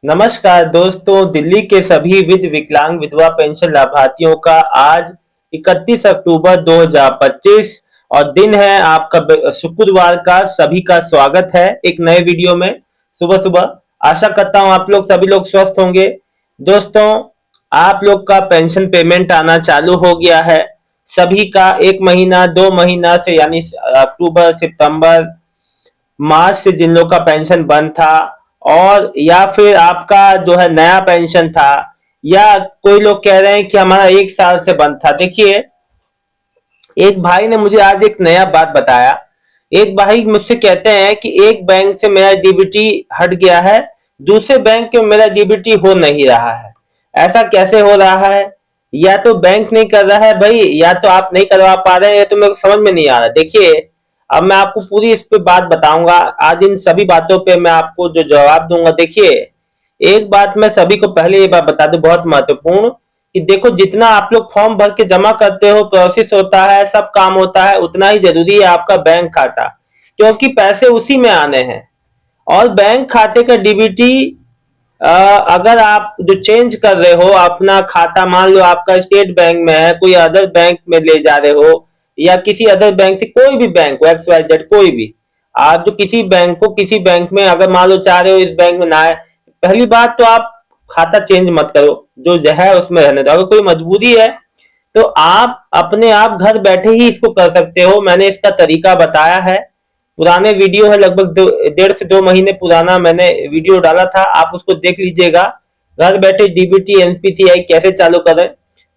नमस्कार दोस्तों, दिल्ली के सभी विकलांग विधवा पेंशन लाभार्थियों का आज 31 अक्टूबर 2025 और दिन है आपका शुक्रवार का। सभी का स्वागत है एक नए वीडियो में। सुबह सुबह आशा करता हूं आप लोग सभी लोग स्वस्थ होंगे। दोस्तों, आप लोग का पेंशन पेमेंट आना चालू हो गया है। सभी का 1 महीना 2 महीना से यानी अक्टूबर सितंबर मार्च से जिन लोग का पेंशन बंद था और या फिर आपका जो है नया पेंशन था, या कोई लोग कह रहे हैं कि हमारा 1 साल से बंद था। देखिए, एक भाई ने मुझे आज एक नया बात बताया। एक भाई मुझसे कहते हैं कि एक बैंक से मेरा डीबीटी हट गया है, दूसरे बैंक में मेरा डीबीटी हो नहीं रहा है। ऐसा कैसे हो रहा है? या तो बैंक नहीं कर रहा है भाई, या तो आप नहीं करवा पा रहे हैं, या तो मेरे को समझ में नहीं आ रहा। देखिए, अब मैं आपको पूरी इस पे बात बताऊंगा। आज इन सभी बातों पे मैं आपको जो जवाब दूंगा। देखिए, एक बात मैं सभी को पहले ये बात बता दूं, बहुत महत्वपूर्ण, कि देखो, जितना आप लोग फॉर्म भर के जमा करते हो, प्रोसेस होता है, सब काम होता है, उतना ही जरूरी है आपका बैंक खाता, क्योंकि पैसे उसी में आने हैं। और बैंक खाते का डीबीटी अगर आप जो चेंज कर रहे हो अपना खाता, मान लो आपका स्टेट बैंक में है, कोई अदर बैंक में ले जा रहे हो, या किसी अदर बैंक से, कोई भी बैंक एक्स वाई जेड कोई भी, आप जो किसी बैंक को किसी बैंक में अगर मान लो चाह रहे हो इस बैंक में ना है, पहली बात तो आप खाता चेंज मत करो, जो है उसमें रहने दो। अगर कोई मजबूरी है तो आप अपने आप घर बैठे ही इसको कर सकते हो। मैंने इसका तरीका बताया है, पुराने वीडियो है, लगभग 1.5 से 2 महीने पुराना मैंने वीडियो डाला था, आप उसको देख लीजिएगा। घर बैठे डीबीटी एनपीसीआई कैसे चालू करें।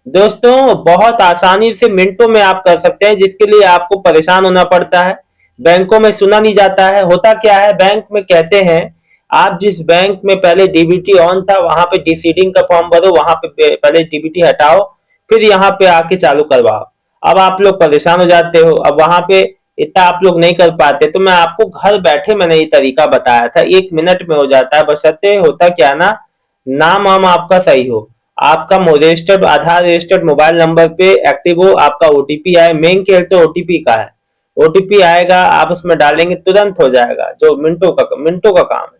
दोस्तों, बहुत आसानी से मिनटों में आप कर सकते हैं, जिसके लिए आपको परेशान होना पड़ता है। बैंकों में सुना नहीं जाता है। होता क्या है, बैंक में कहते हैं आप जिस बैंक में पहले डीबीटी ऑन था वहां पे डिसीडिंग का फॉर्म भरो, वहां पे पहले डीबीटी हटाओ, फिर यहाँ पे आके चालू करवाओ। अब आप लोग परेशान हो जाते हो, अब वहां पे इतना आप लोग नहीं कर पाते, तो मैं आपको घर बैठे मैंने ये तरीका बताया था, 1 मिनट में हो जाता है। बशर्ते होता क्या ना, नाम वाम आपका सही हो, आपका रजिस्टर्ड आधार रजिस्टर्ड मोबाइल नंबर पे एक्टिव हो, आपका ओटीपी आए। मेन केयर तो ओटीपी का है। ओटीपी आएगा, आप उसमें डालेंगे, तुरंत हो जाएगा, जो मिनटों का काम है।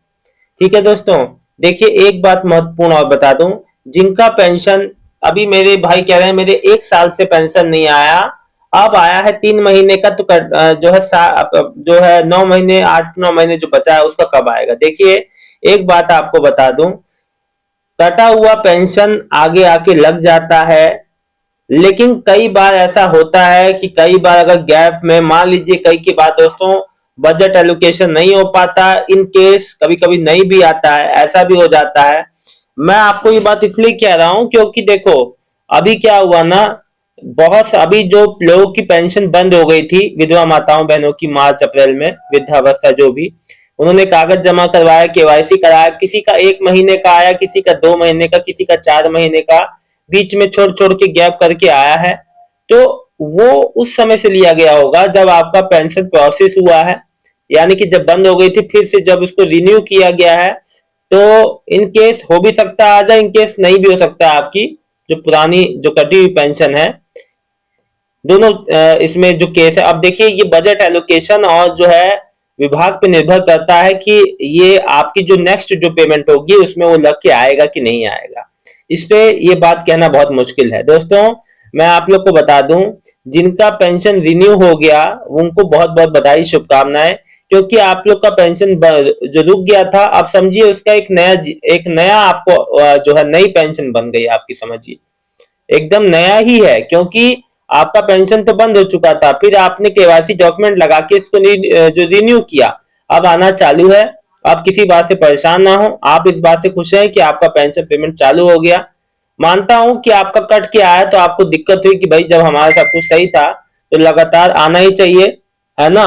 ठीक है दोस्तों, देखिए, एक बात महत्वपूर्ण और बता दूं, जिनका पेंशन, अभी मेरे भाई कह रहे हैं मेरे 1 साल से पेंशन नहीं आया, अब आया है 3 महीने का, तो जो है जो है 9 महीने 8 9 महीने जो बचा है उसका कब आएगा। देखिए, एक बात आपको बता दूं, कटा हुआ पेंशन आगे आके लग जाता है, लेकिन कई बार ऐसा होता है कि कई बार अगर गैप में, मान लीजिए कई की बात दोस्तों, बजट एलोकेशन नहीं हो पाता, इन केस कभी कभी नहीं भी आता है, ऐसा भी हो जाता है। मैं आपको ये बात इसलिए कह रहा हूं क्योंकि देखो, अभी क्या हुआ ना, अभी जो लोगों की पेंशन बंद हो गई थी, विधवा माताओं बहनों की, मार्च अप्रैल में, वृद्धावस्था जो भी, उन्होंने कागज जमा करवाया, केवाईसी कराया, किसी का 1 महीने का आया, किसी का 2 महीने का, किसी का 4 महीने का, बीच में छोड़ छोड़ के गैप करके आया है। तो वो उस समय से लिया गया होगा जब आपका पेंशन प्रोसेस हुआ है, यानी कि जब बंद हो गई थी, फिर से जब उसको रिन्यू किया गया है। तो इन केस हो भी सकता है आ जाए, इन केस नहीं भी हो सकता है। आपकी जो पुरानी जो कटी हुई पेंशन है, दोनों इसमें जो केस है। अब देखिए, ये बजट एलोकेशन और जो है विभाग पे निर्भर करता है कि ये आपकी जो नेक्स्ट जो पेमेंट होगी उसमें वो लग के आएगा कि नहीं आएगा। इस पे ये बात कहना बहुत मुश्किल है। दोस्तों, मैं आप लोग को बता दूं, जिनका पेंशन रिन्यू हो गया उनको बहुत बहुत बधाई, शुभकामनाएं, क्योंकि आप लोग का पेंशन जो रुक गया था, अब समझिए उसका एक नया आपको जो है नई पेंशन बन गई आपकी, समझिए एकदम नया ही है, क्योंकि आपका पेंशन तो बंद हो चुका था, फिर आपने केवाईसी डॉक्यूमेंट लगा के इसको जो रिन्यू किया, अब आना चालू है। आप किसी बात से परेशान ना हो, आप इस बात से खुश हैं कि आपका पेंशन पेमेंट चालू हो गया। मानता हूं कि आपका कट के आया तो आपको दिक्कत हुई कि भाई जब हमारा सब कुछ सही था तो लगातार आना ही चाहिए, है ना।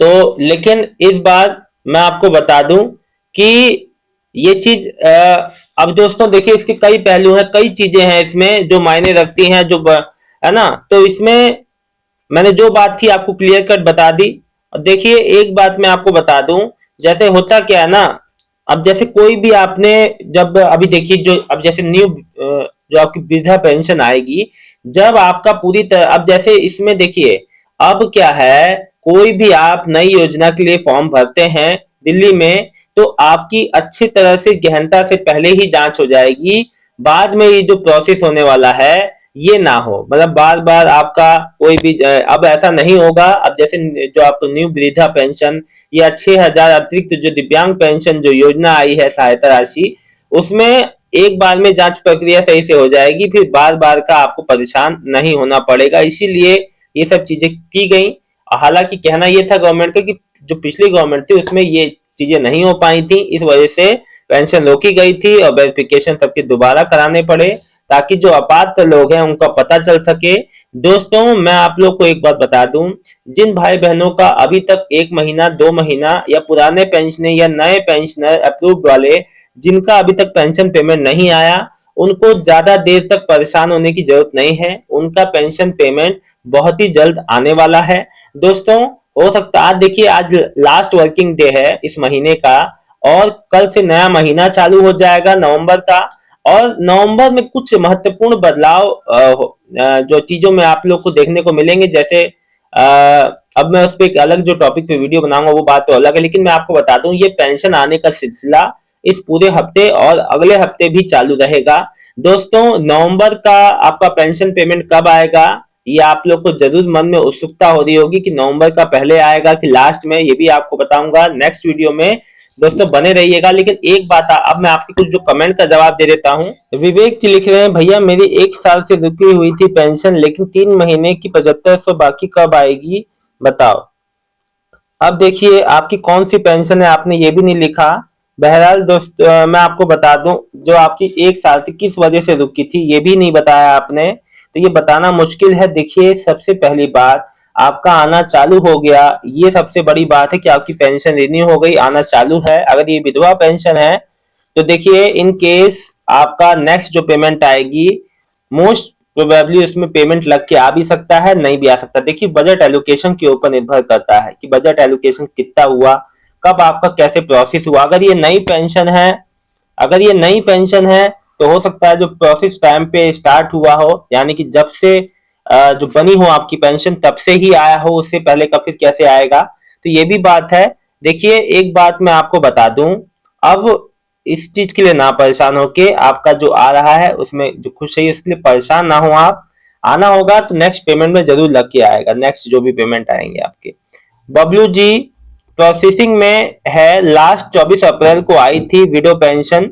तो लेकिन इस बार मैं आपको बता दूं कि ये चीज अब दोस्तों देखिए, इसके कई पहलू हैं, कई चीजें हैं इसमें जो मायने रखती हैं, है ना। तो इसमें मैंने जो बात थी आपको क्लियर कट बता दी। और देखिए, एक बात मैं आपको बता दूं, जैसे होता क्या है ना, अब जैसे कोई भी आपने, जब अभी देखिए, जो अब जैसे न्यू जो आपकी वृद्धा पेंशन आएगी, जब आपका पूरी तरह, अब जैसे इसमें देखिए, अब क्या है, कोई भी आप नई योजना के लिए फॉर्म भरते हैं दिल्ली में, तो आपकी अच्छी तरह से गहनता से पहले ही जांच हो जाएगी। बाद में ये जो प्रोसेस होने वाला है ये ना हो, मतलब बार बार आपका कोई भी अब ऐसा नहीं होगा। अब जैसे जो आपको न्यू वृद्धा पेंशन या 6,000 अतिरिक्त जो दिव्यांग पेंशन जो योजना आई है सहायता राशि, उसमें एक बार में जांच प्रक्रिया सही से हो जाएगी, फिर बार बार का आपको परेशान नहीं होना पड़ेगा। इसीलिए ये सब चीजें की गई। हालांकि कहना ये था गवर्नमेंट का कि जो पिछली गवर्नमेंट थी उसमें ये चीजें नहीं हो पाई थी, इस वजह से पेंशन रोकी गई थी और वेरिफिकेशन सबके दोबारा कराने पड़े, ताकि जो अपात्र लोग हैं उनका पता चल सके। दोस्तों मैं आप लोग को एक बात बता दूं, जिन भाई बहनों का अभी तक 1 महीना 2 महीना या पुराने पेंशनर या नए पेंशनर अप्रूव्ड वाले जिनका अभी तक पेंशन पेमेंट नहीं आया, उनको ज्यादा देर तक परेशान होने की जरूरत नहीं है। उनका पेंशन पेमेंट बहुत ही जल्द आने वाला है। दोस्तों हो सकता है आज देखिए, आज लास्ट वर्किंग डे है इस महीने का, और कल से नया महीना चालू हो जाएगा नवंबर का। और नवंबर में कुछ महत्वपूर्ण बदलाव जो चीजों में आप लोग को देखने को मिलेंगे, जैसे अब मैं उस पर एक अलग जो टॉपिक पे वीडियो बनाऊंगा वो बात तो अलग है, लेकिन मैं आपको बता दूं ये पेंशन आने का सिलसिला इस पूरे हफ्ते और अगले हफ्ते भी चालू रहेगा। दोस्तों नवंबर का आपका पेंशन पेमेंट कब आएगा, ये आप लोग को जरूर मन में उत्सुकता हो रही होगी कि नवंबर का पहले आएगा कि लास्ट में, ये भी आपको बताऊंगा नेक्स्ट वीडियो में। दोस्तों बने रहिएगा। लेकिन एक बात अब मैं आपके कुछ जो कमेंट का जवाब दे देता हूँ। विवेक जी लिख रहे हैं, भैया मेरी 1 साल से रुकी हुई थी पेंशन, लेकिन 3 महीने की 7500 बाकी कब आएगी बताओ। अब देखिए आपकी कौन सी पेंशन है आपने ये भी नहीं लिखा। बहरहाल दोस्त मैं आपको बता दूं, जो आपकी 1 साल से किस वजह से रुकी थी ये भी नहीं बताया आपने, तो ये बताना मुश्किल है। देखिए सबसे पहली बात, आपका आना चालू हो गया, ये सबसे बड़ी बात है कि आपकी पेंशन रिन्यू हो गई, आना चालू है। अगर ये विधवा पेंशन है तो देखिए इन केस आपका नेक्स्ट जो पेमेंट आएगी, मोस्ट प्रोबेबली उसमें पेमेंट लग के आ भी सकता है, नहीं भी आ सकता। देखिए बजट एलोकेशन के ऊपर निर्भर करता है कि बजट एलोकेशन कितना हुआ, कब आपका कैसे प्रोसेस हुआ। अगर ये नई पेंशन है तो हो सकता है जो प्रोसेस टाइम पे स्टार्ट हुआ हो, यानी कि जब से जो बनी हो आपकी पेंशन तब से ही आया हो, उससे पहले का फिर कैसे आएगा, तो ये भी बात है। देखिए एक बात मैं आपको बता दूं, अब इस चीज के लिए ना परेशान होके, आपका जो आ रहा है उसमें जो खुश है उसके लिए परेशान ना हो आप। आना होगा तो नेक्स्ट पेमेंट में जरूर लग के आएगा, नेक्स्ट जो भी पेमेंट आएंगे आपके। बबलू जी प्रोसेसिंग में है, लास्ट 24 अप्रैल को आई थी विडो पेंशन,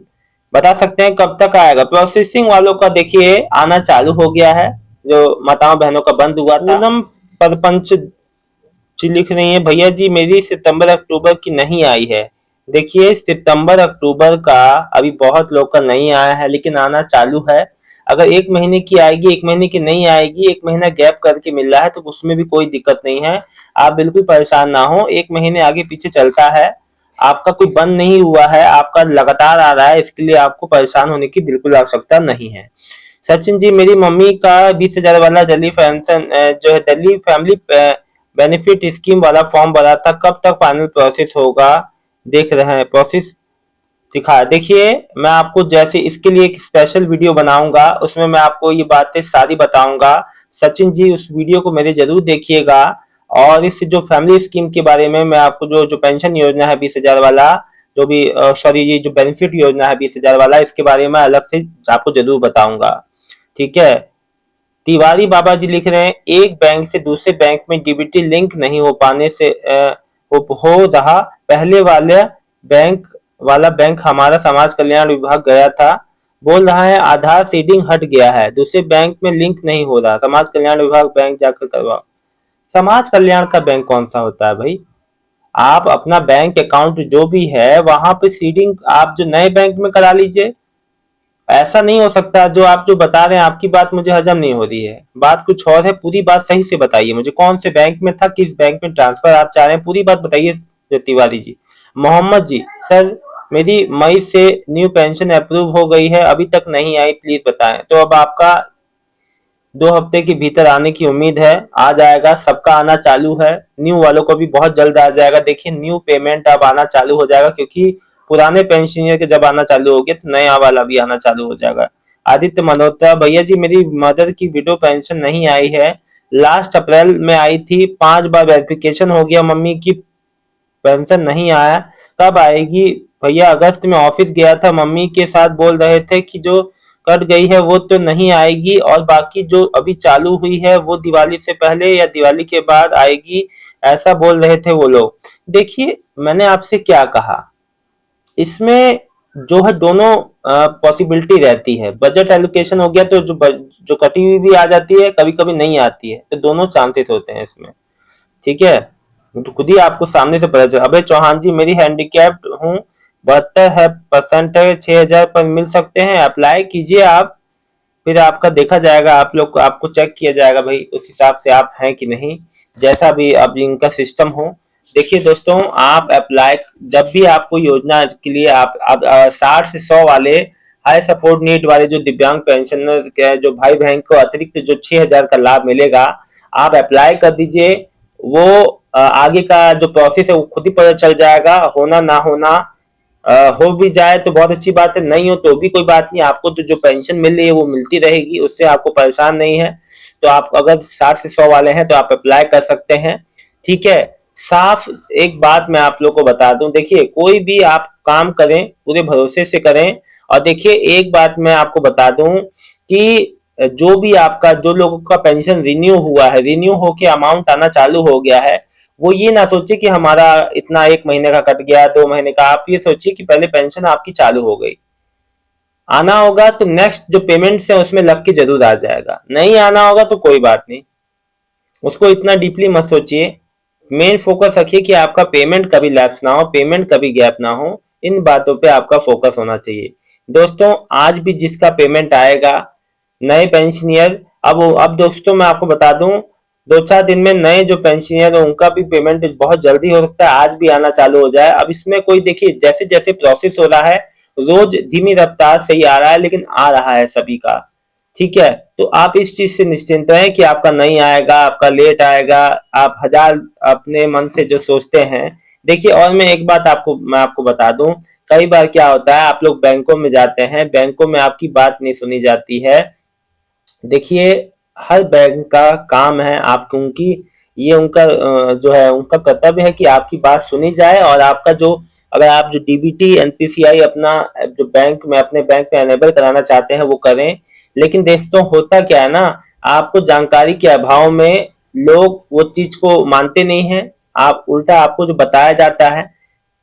बता सकते हैं कब तक आएगा। प्रोसेसिंग वालों का देखिए आना चालू हो गया है, जो माताओं बहनों का बंद हुआ था। पूनम परपंच जी लिख रही है, भैया जी मेरी सितंबर अक्टूबर की नहीं आई है। देखिए सितंबर अक्टूबर का अभी बहुत लोग का नहीं आया है, लेकिन आना चालू है। अगर 1 महीने की आएगी, 1 महीने की नहीं आएगी, 1 महीना गैप करके मिल रहा है तो उसमें भी कोई दिक्कत नहीं है। आप बिल्कुल परेशान ना हो, 1 महीने आगे पीछे चलता है, आपका कोई बंद नहीं हुआ है, आपका लगातार आ रहा है, इसके लिए आपको परेशान होने की बिल्कुल आवश्यकता नहीं है। सचिन जी मेरी मम्मी का 20,000 वाला दिल्ली पेंशन जो है दिल्ली फैमिली बेनिफिट स्कीम वाला फॉर्म भरा था, कब तक फाइनल प्रोसेस होगा, देख रहे हैं प्रोसेस दिखा। देखिए मैं आपको जैसे इसके लिए एक स्पेशल वीडियो बनाऊंगा, उसमें मैं आपको ये बातें सारी बताऊंगा। सचिन जी उस वीडियो को मेरे जरूर देखिएगा। और इस जो फैमिली स्कीम के बारे में मैं आपको जो पेंशन योजना है 20,000 वाला, जो भी सॉरी ये जो बेनिफिट योजना है 20,000 वाला, इसके बारे में अलग से आपको जरूर बताऊंगा। ठीक है। तिवारी बाबा जी लिख रहे हैं, एक बैंक से दूसरे बैंक में डीबीटी लिंक नहीं हो पाने से हो रहा, पहले वाला बैंक हमारा समाज कल्याण विभाग गया था, बोल रहा है आधार सीडिंग हट गया है, दूसरे बैंक में लिंक नहीं हो रहा, समाज कल्याण विभाग बैंक जाकर करवाओ। समाज कल्याण का बैंक कौन सा होता है भाई, आप अपना बैंक अकाउंट जो भी है वहां पे सीडिंग आप जो नए बैंक में करा लीजिए। ऐसा नहीं हो सकता, जो आप जो बता रहे हैं आपकी बात मुझे हजम नहीं हो रही है, बात कुछ और है, पूरी बात सही से बताइए मुझे, कौन से बैंक में था, किस बैंक में ट्रांसफर आप चाह रहे हैं, पूरी बात बताइए तिवारी जी। मोहम्मद जी सर मेरी मई से न्यू पेंशन अप्रूव हो गई है, अभी तक नहीं आई, प्लीज बताएं। तो अब आपका 2 हफ्ते के भीतर आने की उम्मीद है, आ जाएगा, सबका आना चालू है, न्यू वालों को भी बहुत जल्द आ जाएगा। देखिए न्यू पेमेंट अब आना चालू हो जाएगा, क्योंकि पुराने पेंशनर के जब आना चालू हो गया तो नया वाला भी आना चालू हो जाएगा। आदित्य मल्होत्रा, भैया जी मेरी मदर की विडो पेंशन नहीं आई है, लास्ट अप्रैल में आई थी, 5 बार वेरिफिकेशन हो गया, मम्मी की पेंशन नहीं आया, कब आएगी, भैया अगस्त में ऑफिस गया था, मम्मी के साथ बोल रहे थे कि जो कट गई है वो तो नहीं आएगी और बाकी जो अभी चालू हुई है वो दिवाली से पहले या दिवाली के बाद आएगी, ऐसा बोल रहे थे वो लोग। देखिए मैंने आपसे क्या कहा, इसमें जो है दोनों पॉसिबिलिटी रहती है। बजट एलोकेशन हो गया तो जो कटी हुई भी आ जाती है, कभी कभी नहीं आती है, तो दोनों चांसेस होते हैं इसमें। ठीक है, तो खुद ही आपको सामने से पता चला। अबे चौहान जी मेरी हैंडीकैप्ड हूँ, 72% है, 6,000 पर मिल सकते हैं, अप्लाई कीजिए आप, फिर आपका देखा जाएगा, आप लोग को आपको चेक किया जाएगा भाई उस हिसाब से आप हैं कि नहीं, जैसा भी अब इनका सिस्टम हो। देखिए दोस्तों, आप अप्लाई जब भी आपको योजना के लिए आप 60 से 100 वाले हाई सपोर्ट नीड वाले जो दिव्यांग पेंशनर के जो भाई बहन को अतिरिक्त जो 6,000 का लाभ मिलेगा, आप अप्लाई कर दीजिए। वो आगे का जो प्रोसेस है वो खुद ही पता चल जाएगा, होना ना होना। हो भी जाए तो बहुत अच्छी बात है, नहीं हो तो भी कोई बात नहीं, आपको तो जो पेंशन मिल रही है वो मिलती रहेगी, उससे आपको परेशान नहीं है। तो आप अगर 60 से 100 वाले हैं तो आप अप्लाई कर सकते हैं। ठीक है, साफ एक बात मैं आप लोग को बता दूं, देखिए कोई भी आप काम करें पूरे भरोसे से करें। और देखिए एक बात मैं आपको बता दूं कि जो भी आपका जो लोगों का पेंशन रिन्यू हुआ है, रिन्यू होके अमाउंट आना चालू हो गया है, वो ये ना सोचे कि हमारा इतना 1 महीने का कट गया, 2 महीने का। आप ये सोचिए कि पहले पेंशन आपकी चालू हो गई, आना होगा तो नेक्स्ट जो पेमेंट है उसमें लग के जरूर आ जाएगा, नहीं आना होगा तो कोई बात नहीं, उसको इतना डीपली मत सोचिए। मेन फोकस रखिए कि आपका पेमेंट कभी लैप्स ना हो, पेमेंट कभी गैप ना हो, इन बातों पे आपका फोकस होना चाहिए। दोस्तों आज भी जिसका पेमेंट आएगा, नए पेंशनियर, अब दोस्तों मैं आपको बता दूं, 2-4 दिन में नए जो पेंशनियर है उनका भी पेमेंट बहुत जल्दी हो सकता है, आज भी आना चालू हो जाए। अब इसमें कोई देखिए जैसे जैसे प्रोसेस हो रहा है, रोज धीमी रफ्तार से ही आ रहा है लेकिन आ रहा है सभी का। ठीक है, तो आप इस चीज से निश्चिंत रहें कि आपका नहीं आएगा, आपका लेट आएगा, आप हजार अपने मन से जो सोचते हैं। देखिए और मैं आपको बता दूं, कई बार क्या होता है, आप लोग बैंकों में जाते हैं, बैंकों में आपकी बात नहीं सुनी जाती है। देखिए हर बैंक का काम है आपको उनकी, ये उनका जो है उनका कर्तव्य है कि आपकी बात सुनी जाए और आपका जो, अगर आप जो डीबीटी एनपीसीआई अपना जो बैंक में अपने बैंक में एनेबल कराना चाहते हैं वो करें। लेकिन दोस्तों होता क्या है ना, आपको जानकारी के अभाव में लोग वो चीज को मानते नहीं है। आप उल्टा आपको जो बताया जाता है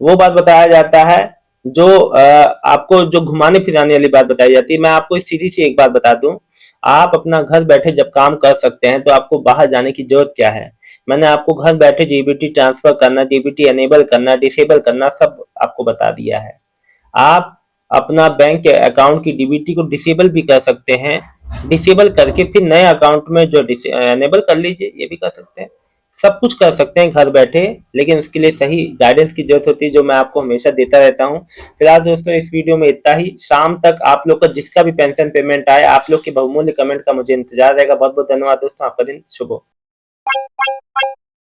वो बात बताया जाता है, जो आपको जो घुमाने फिराने वाली बात बताई जाती है। मैं आपको इस सीधी सी एक बात बता दूं, आप अपना घर बैठे जब काम कर सकते हैं तो आपको बाहर जाने की जरूरत क्या है। मैंने आपको घर बैठे डीबीटी ट्रांसफर करना, डीबीटी एनेबल करना, डिसेबल करना सब आपको बता दिया है। आप अपना बैंक अकाउंट की डीबीटी को डिसेबल भी कर सकते हैं, डिसेबल करके फिर नए अकाउंट में जो एनेबल कर लीजिए, ये भी कर सकते हैं। सब कुछ कर सकते हैं घर बैठे, लेकिन उसके लिए सही गाइडेंस की जरूरत होती है, जो मैं आपको हमेशा देता रहता हूँ। फिलहाल दोस्तों इस वीडियो में इतना ही। शाम तक आप लोग का जिसका भी पेंशन पेमेंट आए, आप लोग के बहुमूल्य कमेंट का मुझे इंतजार रहेगा। बहुत बहुत धन्यवाद दोस्तों, आपका दिन शुभ हो।